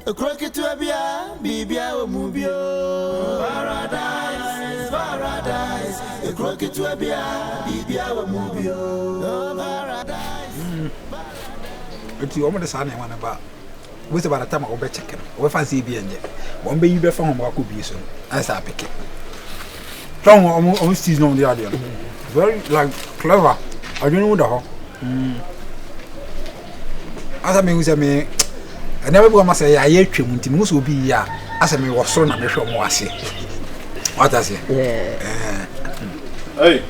A crooked to a bia, Bibia or Mubio. Paradise, paradise. A crooked to a bia, Bibia or Mubio. Paradise. But you almost had one about. With about a time I'll be checking. We fancy being yet. One bay you be from what could be soon. As I pick it. Strong almost season on the audio. Very like clever. I don't know the whole. As I mean, with me. I never go must say I hate you to must be ya as I may was son and the show more say. What I say? Yeah. Hey,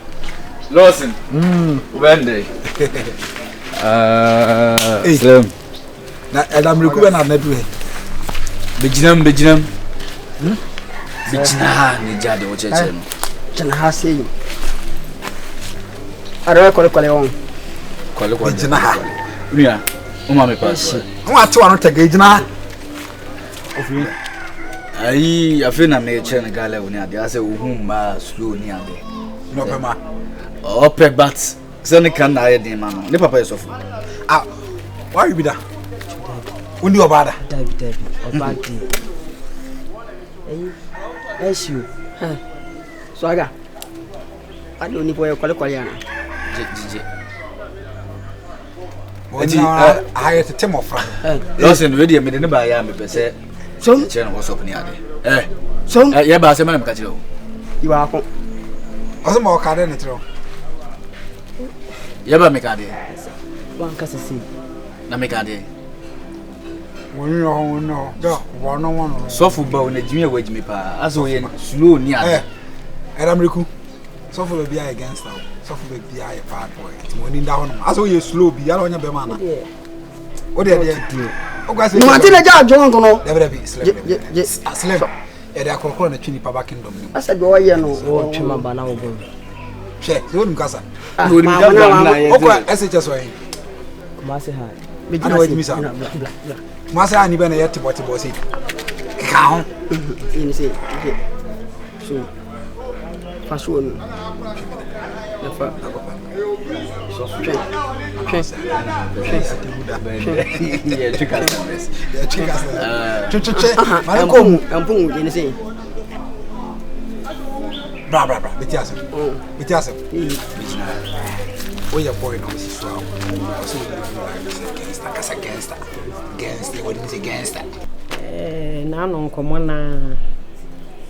Lawson. When day? Slim. And I'm recovering at Nedway. Bijinam. Bijina, Nijadi, which is him. Janahasi. I don't call it Janaha. Yeah. Umami pass. I want to take a jana. I feel I'm nature and gala when I say, whom slew near there. No, Pama. Oh, peg bats. Sonny can I de man. The papa is of. Ah, why you be there? When you are bad, David, or bad day. Yes, you. So I don't need for your color. I had a team of friends. Lawson, ready a minute by Yam, per se. So, Chen was open here. So, yeah, but I'm catch you. You are Was a more card in it. Yaba make a day. one cast see. Na make a day. When you know, one. So football in the junior wage me pa, as we slow near. And I'm recruit. So for the BI against now. So for the BI a bad boy. When in down, as we slow be on your bemana. What did you do? Oh, guys, Martina John, no, never be slave. Yes, slave. And I call a chini papa kingdom. I said, go away, no, remember now. Check, don't casa. Okay, SHS way. Master high. I know what you miss out. Master, I never yet to what it was. Count. You say, so, fast one.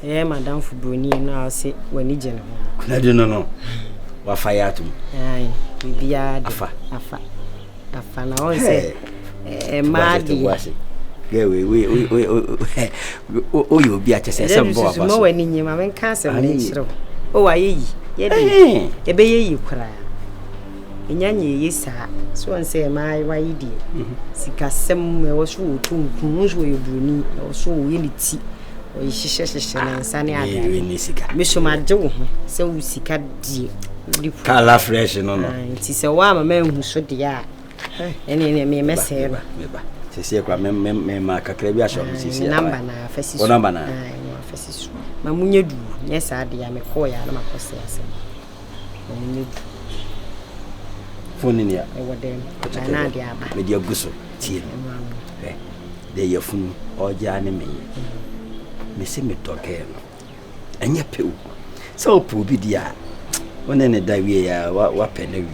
Madam for Bruni now say when you general. I don't know. Wa fire to. Aye, we be afa. Na on say mad. Yeah, we you be at some boy. No when in your man castle. Oh, I ye be ye cry. Inyanyi yisa so on say my wide sika sem we was so to we Bruni or so unity. We shisha and sunny again. Miss Majo, so sika dear. Color fresh, no. It is a warm man who should the yard. Any me mess here. She said, Mamma Cacrebia shop. Number na faces. Oh, number na faces. Mamunya do. Yes, I am a coy. I'm a possess. Phone in here. Over them. With your gusso. Tea. They your phone or Janime. Miss me talk him. And your pill. So poor be dear. When any day we are what penny.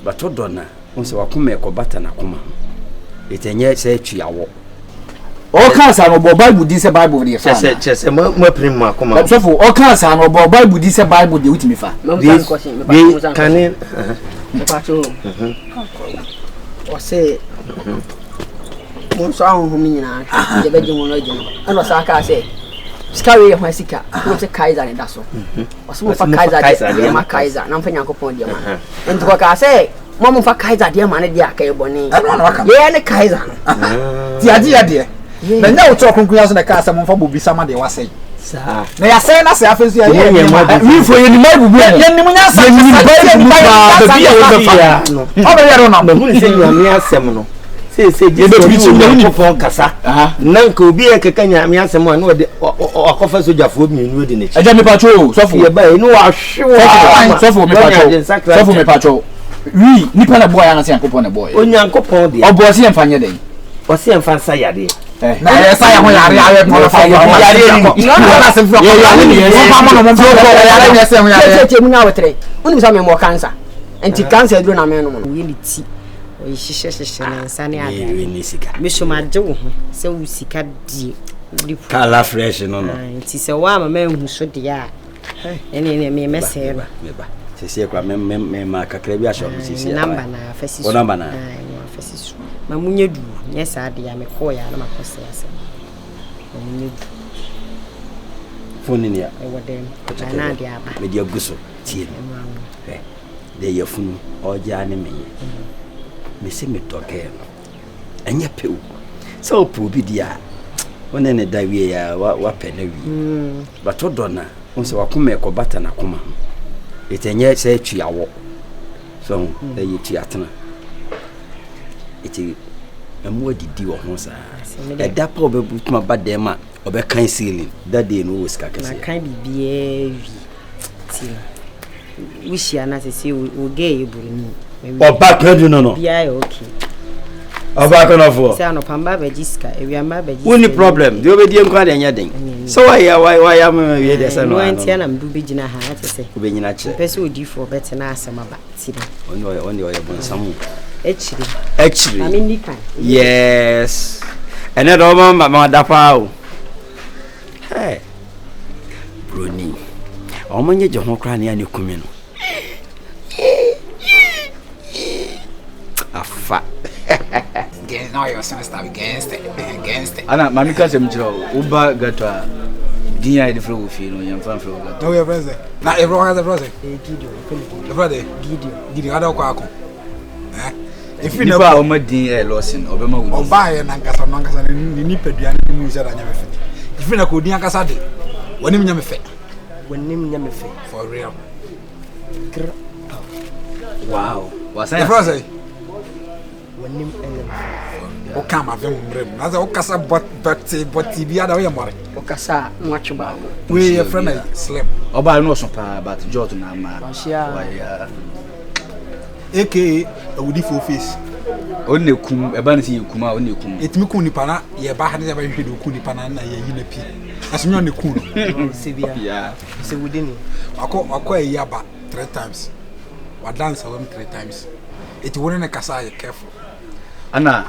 But what donna, once I come make a butter na come. It's a year say to your walk. All kinds of Bible, this a Bible, dear. Just a more prima come up. So for all kinds of Bible, this a Bible, the with me. Can it? Or say, Monson who mean the bedroom and was I say. Scary of my sicker, not a Kaiser and that's all. Or some for Kaiser, my Kaiser, nothing upon dear man. And what I say, Mamma for Kaiser, dear man, dear Bonnie. Yeah, the Kaiser. The idea, dear. But now talking to the car, someone will be somebody was saying. They are saying, I say, I feel you for you, say you for Cassa. Nanko be a Cacania, me as someone who offers to your food in wooden it. I don't patrol, so for by no, I'm sure. So for me, patrol. We, Nippon a boy and a coupon a boy. Only Uncle Pondy, or Bossy and Fanya Day. Or see and fancy a day. na esa ya ho yare yare mo fa mo yare ni na se fu ko mo fa mo no mo yare ni se ho yare te mu nya wotre uni sa me mo cancer anti cancer duro na me no wo ni ti o yihye na nsa ne aga ni sika me so ma je wo ho se wo sika die kala fresh no anti se wa ma hu so de a ene me mese ba sisi kwa me ma kakra bi asho sisi number na afasi o number na afasi so ma munye du nye sa de ya me ko ya na ma ko se ase ma munye du phone ni ya e wodem na de aba me dia guso tie de ya funu oja ne me me se me toke enye peu so pu bi dia wona ne da wie ya wa pe na wi ba to dona on se wa kuma e ko bata na kuma etenye se tuawo so e yi tuatena eti emu adidi wo ho sa e da pa obebutuma ba dem a obekan ceiling that day no was ka kese na kan bibie wi ti wishi ana se o ge eburu ni oba kwadu no bia e okay oba kono fo se ano pamba ba jiska ewiamba ba jiska woni problem de obedie nkwa de nya den so why am we dey say no no antia na mdu be gina ha ate se obenyina che pese odi for bet na asema ba ti oni o ye bon samu actually I mean nikan yes ene do ma da pa o hey broni o manye je ho kra ne ani kumi no afa against now your son start against it ana mamika se mchiro uba gatwa dinya ide fro ofi no yam fan fro gatwa no your friends na everyone has a brother Gideon ada ko akọ if you never o ma din losin obema wu o ba ye na nkasa ni nipadua ni mu se da nya mefe if na ko din akasa de wonim nya mefe for real wow wasan brother wonim o kama vem mrem na za o kasa but bi ada o ye more o kasa nwachu ba we your friend slim oba no so pa but jot na ma aka awudi for face onne kum eba na si kum a onne kum etimi kum ni pana ye ba ha ne ba hwede kum ni pana na ye yi na pi asonyo ne kum no sebia yeah se wudini akọ e yaba 3 times wa dance awam 3 times eti wona ne kasa ye careful ana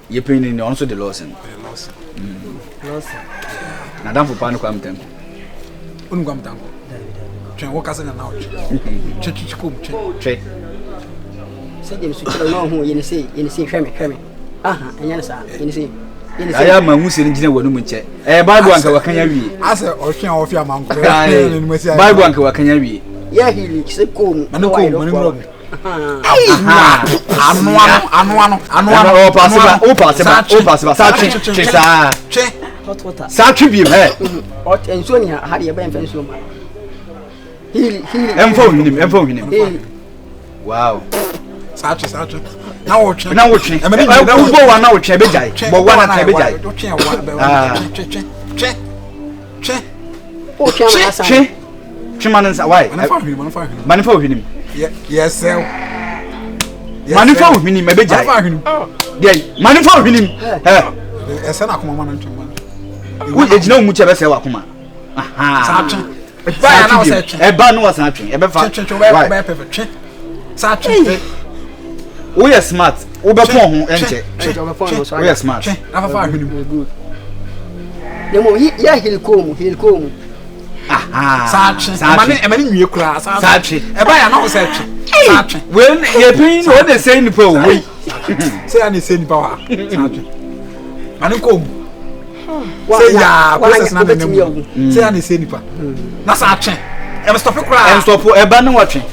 ye peni ni onso the losin na dan for pa no kwa mtem onu kwa mtam twen wo kasa na na che kum che se dem su tiro no ho yene se hweme aha enya sa yene se aya ma musi ni gina wonu mu nche bible anka wakanya wi ase o twen o fi amanko bible anka wakanya wi ya hili se kom manu anu o pasiba sa che sa hot water sa twi bi hot enso ni ha de ba enfa enso ma hili emfo hinim wow sa na wo twen bo wa na wo twen be jai bo wa na twen be jai che o twen ma sa twen manansa why manifa hinim yes manifa hinim be jai dey manifa hinim ese na akoma man ntwen man wo ejina mu che be se wa akoma aha sa twen ba na wo se twen eba no wa sa twen e be fa twen perfect twen sa twen wo ye smart wo be pon ho enche wo ye smart na fa hwenu good demo ya hili kom aha sa mani nwie kura sa twen eba ya na wo se twen sa twen when ye pin no dey say ni po we say ani say ni pa wa sa twen mani kom say ya process na nemu say ani say ni pa na sa twen e be stop kura en stop eba no wa twen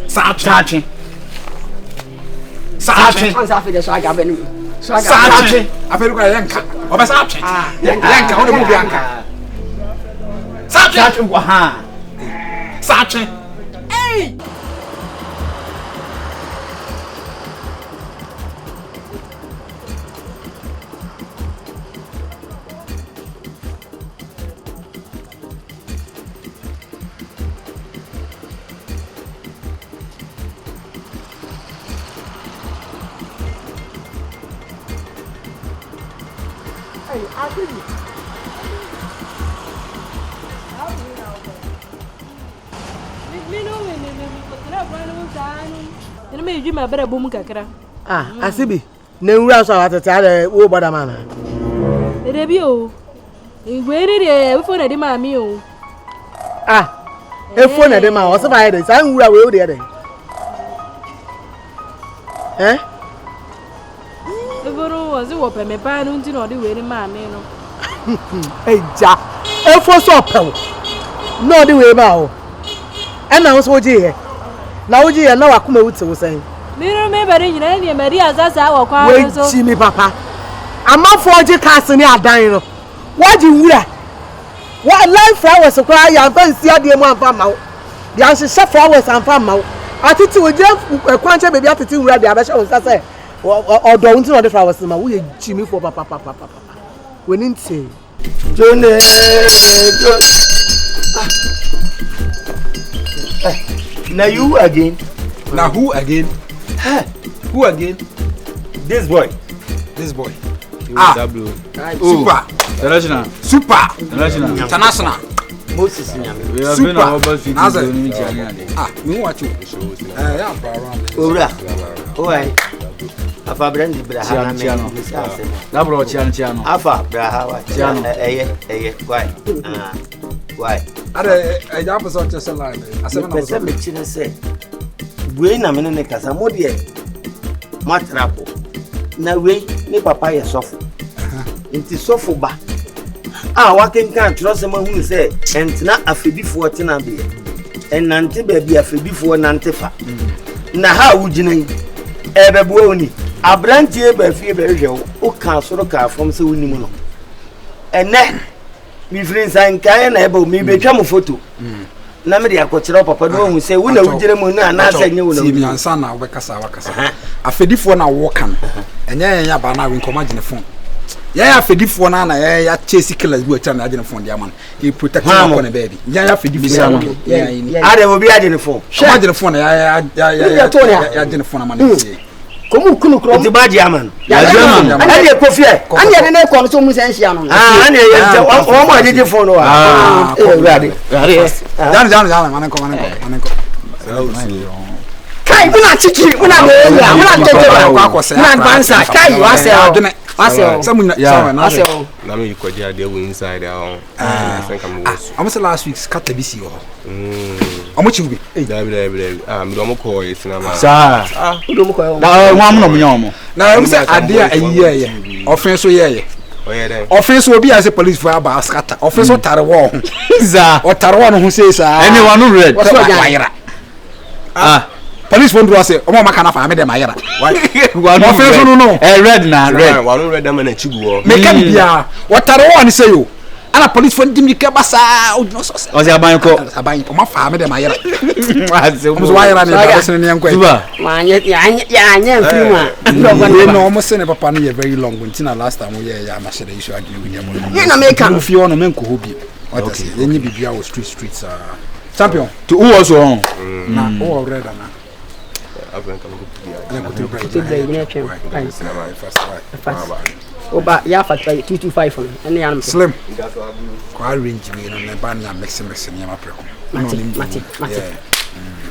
sa twen Sa fe de so aga benu. So aga. Sa twen. Afa lu kwa yanka. Oba sa twen. Yanka on mu bianka. Sa twen. Aha. Sa twen. Asibi, Nura saw at the time, oh, but a man. Rebio, in waited before the mammy. A phone at the man was about it. I'm will the other. Eh? The photo was open, my parents did not do any mammy. Hey, Jack, a for so no, the way about. And I was what you hear. Now, you know, I come out to say. Little Mary, Maria, that's our Wait, Jimmy, Papa. I'm not for you casting your dino. What do you wear? What life flowers are crying? I'm going to see the one farm out. The answer flowers and farm out. I think to a jump, a quantity maybe after 2 ready. I say, or don't know the flowers. We Jimmy for Papa. We didn't say. Johnny. Now you again. Now who again? Who again? This boy. Super. International. Moses Super. Me watch you. Yeah, Ora. Oi. Afa brand Brahama. Na bro Chiano. Afa Brahama. Why? I just saw just a line. I said, I said, we na mene kasa modie matrapo na we ni papa ye sofo nti sofo ba waken kan trose ma hu se entina afedifo tina be enante ba bi afedifo nante fa na ha wugina yi ebebu oni abrantie ba fie ba hwe o ka soro ka fom se wonimu no ene mi frinsan kan na ebe mi betwa mo photo na me de akokyere papa do hu se wo na wugire mu na na asa nye wo na mi ansa na wo bekasa wakasa afedifo na wo kan enye ya ba na we komagine phone ya afedifo na ya chase killers bu acha na agene phone dia man he protect him on baby ya afedifo na ya ade mo bi agene phone komagine phone ya agene phone man Como kunu krom ti baji aman ya German ande kofie anya ne ko so mu sensia no ande ye o mo agege phone wa ade jan man ko kai buna chichi buna tete na bansa kai wase samunya na me kwaji ade we inside ahụ almost last week scatter bisi ho omo chiubi dabi mi do mo ko yesina ma sa do mo ko na nwa mo no mo nyomo na mo say ade a ayiye offense so ye offense obi as a police for aba scatter offense o tare wo za o tare wo no ho say sa anyone no red police phone do say omo maka na fa me dem ayera offense no red na red one red am na chigu me ka bia o tare wo ni say yo ana police phone dim dike basa o no so o se aban ko ma fa me dem ayera o so ayera ni da se ne enko ma anya mfirima no mo se ne papa no ye very long until last time we ya ma share issue agree with them ye na make am fi ono men ko hobi what say yenyi bibia o streets champion to who also on na o already na Oba ya fa 225 and ya slim kwa range me no ne ban ya mix ne ma preko mati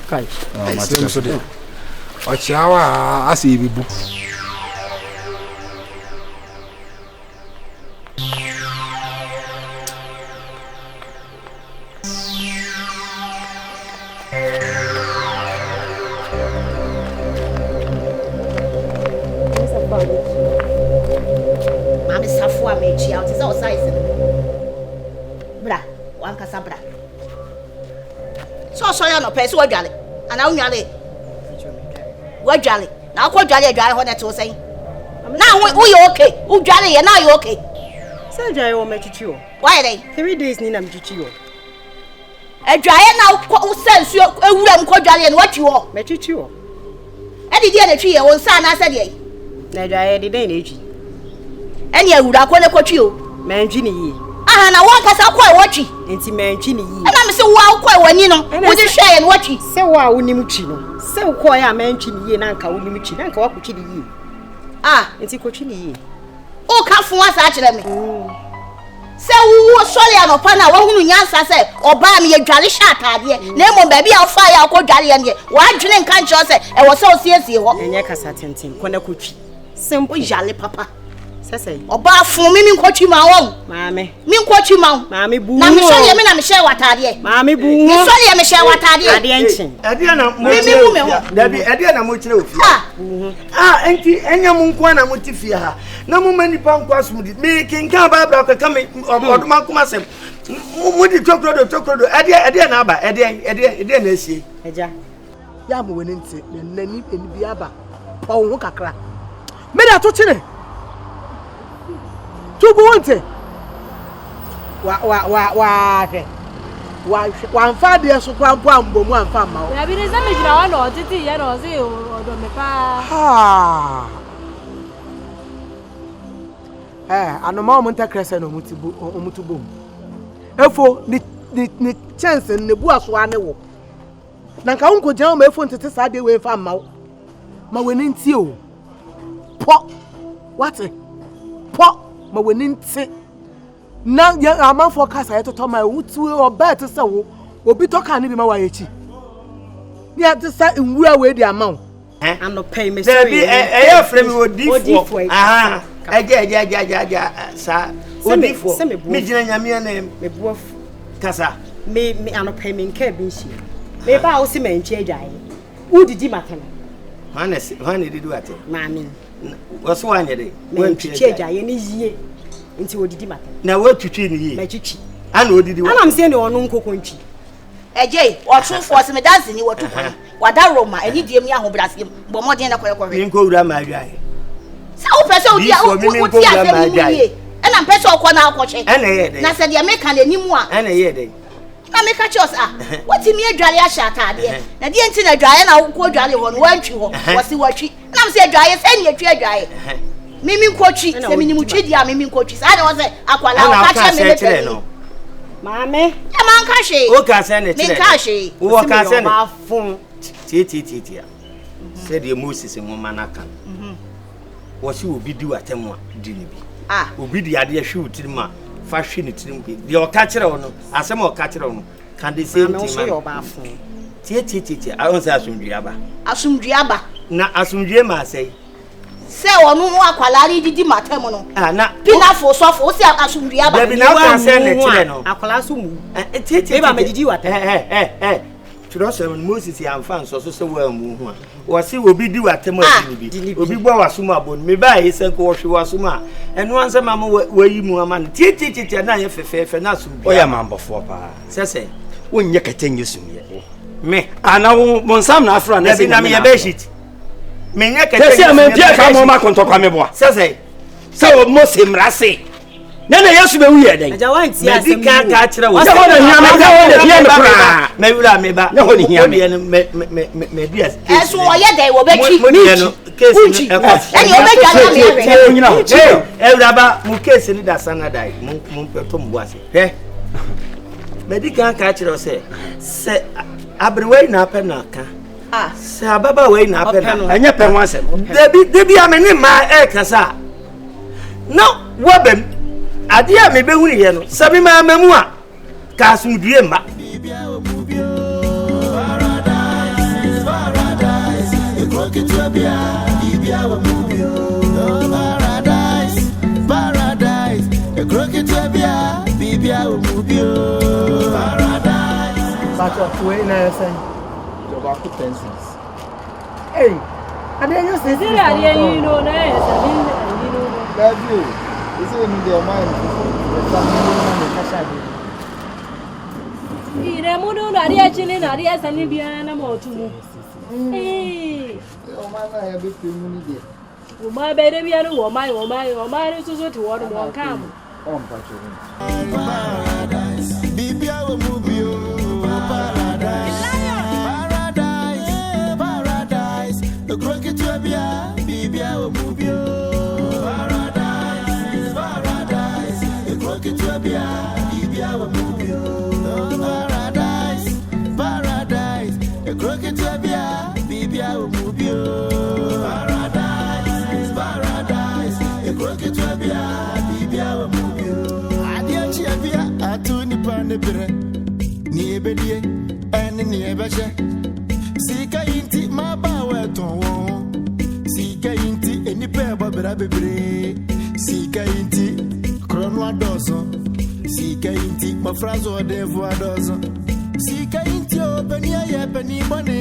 kai slim so de o chawa asi bibu Mami safu amechi out is all size. Bra, one kasa bra. So ya no pese wadwale. Ana unwale. Wadwale. Na akọ dwale ho net wo sei. Na wo you okay. Udwale ye na you okay. Say dwale wo mechichi o. Why dey? 3 days ni na mechichi o. Dwale na wo sense ewura m ko dwale no wachi wo. Mechichi o. Edi die na twi ye wo nsa na asa dey. Na dwale de den na echi. Eni ewura ko ne ko twi o. Manji ni yi. Aha na won kasa ko e wachi. Enti manji ni yi. Ana me se wo ko e wani no. Wo di hwe ye no wachi. Se wo a wonim twi no. Se wo ko ya manji ni yi na nka wonim twi na nka wakochi ni yi. Ah, enti ko twi ni yi. O ka fun asa akire me. Se wo sori anopa na wo hunu nyansa se oba me yadware sha atade na emo ba bia ofa ya akodware ye ne wa dwene nka ncho se e wo se osiesie ho enye kasa tenten kona kotwi simple jale papa sese oba fun mi nkotwi ma won maame mi nkotwi ma maame bu na me sori ye me na me share watade maame bu me sori ye me share watade ade enchin ade na mo mi bu me ho dabi ade na mo kire ofia enti enya mo nko na mo tifia ha na mo mani pa nko asumudi me kinka babra ka me oduma kuma sem mo di tokrodo ade na aba ade na esie eja ya mo wani nti nani bi aba o ho kakra me da to chine tubu wonte wa mfa de so kwa mpo ambo mu amfa ma o ya bi ne se me jira wa no titi ye no se odo me pa ha anoma mo nta krese no mutubo efo ni chance ne bu aso ane wo na nka unko jan ma efo ntete sa de we fa ma ma weni nti o po what po ma weni nti na ya amanfo kasa yetoto ma wutu oba te se wo obi to ka ne bi ma wa yechi ni ate sa nwura we di amaw anopay me say e frame odifo aha aja sa odifo me gina nyame na me bo kasa me anopay me nka bi nshi me ba wo si me nchi agyae udidi matana hwane didi ate maami waso wanye de wantwi agyae ne yie nti odidi matana na watwitwi ne yie me twitwi ana odidi wa ana mse ne onu nkokontwi ejei otufo se me dance ni wotuko wada roma eni diem ya ho brasem bo modern na koyekore mi nko wura ma adwae sa wo pese odi a wo ti afem ni yie ena mpese okọ na akọche ena ye de na se de me kan animu a ena ye de na me ka chos wati mi adwale a sha atade na de enti na adwae na wo ko adwale ho no wantwi ho wasi watwi na mse adwae se ne atwi adwae mimi nkotwi se mini mutwi dia mimi nkotwi sa na wo se akwala o ka che me me no maame ya man ka she o ka se ne tire me ka she wo ka se ne ma fun tie se de Moses nwoma na kan wo si obi di watem a di ni bi obi di ade hwe utirima fa hwe ne tirim bi de o ka kire wo no asem o ka kire wo no kan de same thing ma yo ba fun tie I won say asumdua aba na asumdue ma say se onu no akwala ri didi matem no na pina fo sofo si asumdua aba be na ka se ne kire no akwala so mu tie ba medidi wate tiro se Moses ya mfa nso so se wa mu hu a wo se obi di watem a di ni bi obi gbo wasum abon me ba ye se ko wo hwe wasum a eno anse ma mo wayi mu ama tie na ye fefefe na asumdua o ya mambofo pa se wonye katenye sumye me ana wo monsam na afra na se na me ye be shit me nya katenye se me pia ka mo ma konto kwa me boa se o mo se mrase nana yesu be wuye den aja wanti asem medika ka kire wo se ho na hia me ka ho na hia me kura me wura me ba ne ho ni hia me me dia eso wo ye dai wo be twi mo ni no case ni eni wo be twa na me wura ba mu case ni da sana dai mu peto mu ase medika ka kire wo se abrewai na pe na ka se ababa wai na pe na enye pe ho asem debi ameni ma kasa no wobem ade a me behu ne ye no sabi ma mamu a ka asumdue mba But of way na say hey ade you say se ya ye yi no na e se bi yi no love you is it in their mind the family na kasha bi ire mu no na ri a chini na ri esa ni bia na mo tu mu o ma na ya be mu ni de o ma be de bia no wo ma ri so ti wo do mo kan mu on patrol paradise bibia wo mu bio paradise the crooked to bia bibia wo mu bio paradise the crooked to bia bibia wo mu bio paradise the crooked to bia bibia wo mu bio paradise the crooked to bia ne pere ni ebedie ene ni ebeche sika inti ma ba weton wo sika inti eni pe ba bra bebre sika inti krono adozo sika inti ma frazo de vo adozo sika inti o peni aye peni bone